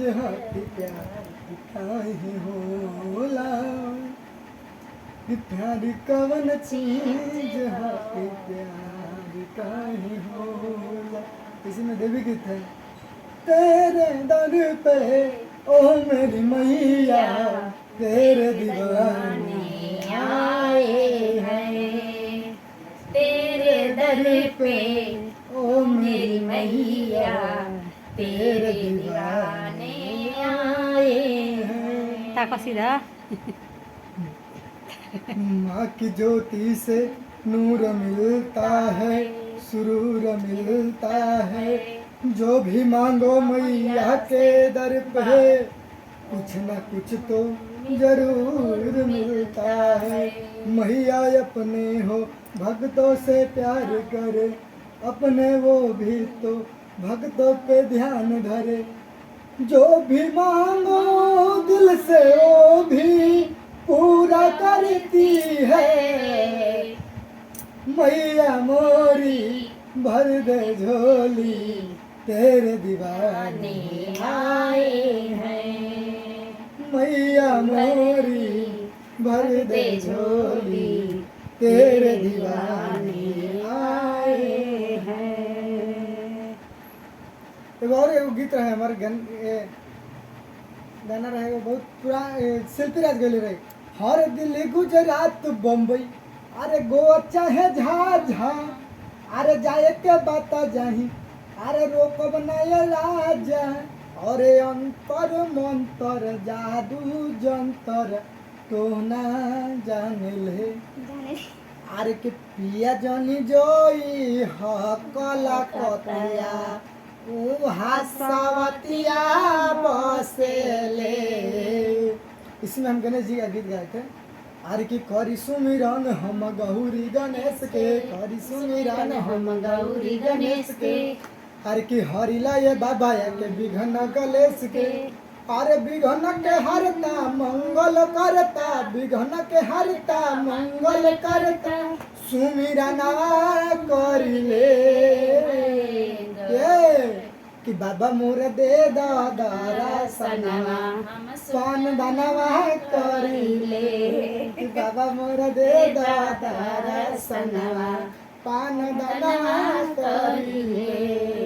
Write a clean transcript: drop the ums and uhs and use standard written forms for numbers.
हाँ कि प्यार काहे होला, कि प्यार कवन चीज हाँ कि प्यार काहे होला। इसी में देवी गीत है। तेरे दर पे ओ मेरी मैया तेरे दीवाने आए हैं तेरे दर पे ओ मेरी मैया तेरे दीवाने आए हैं। ताको सीधा। माँ की ज्योति से नूर मिलता है, सुरूर मिलता है, जो भी मांगो मैया के दर पे कुछ न कुछ तो जरूर मिलता है। मैया अपने हो भक्तों से प्यार करे, अपने वो भी तो भक्तों पे ध्यान धरे, जो भी मांगो दिल से वो भी पूरा करती है। मैया मोरी भर दे झोली तेरे दीवाने आए हैं मैया मोरी भर दे झोली तेरे दीवाने आए हैं। एगो और एगो गीत रहे हमारे गाना रहेगा बहुत पुराना, शिल्पी राज गले रहे। हर दिल्ली गुजरात बम्बई अरे गोवा चाहे झाझा, अरे जाए के बाता जाही, अरे रोको बनाए राजा, अरे अंतर मंतर जादू जंतर तो ना जाने ले, अरे के पिया जानी जोई हकला कतिया ऊ हासावतिया बसेले। इसमें हम गणेश जी का गीत गाए थे। अरे की करी सुमिरन हम गौरी गणेश के, करी सुमिरन हम गौरी गणेश के, अरे की हरिला ये बाबा के विघ्न कलेश के, अरे विघ्न के हरता मंगल करता, विघ्न के हरता मंगल करता, सुमिरना करिले कि बाबा मोर दे दादा सनवा पान दानवा करिले, कि बाबा मोर दे दादा सनवा पान दानवा करिले।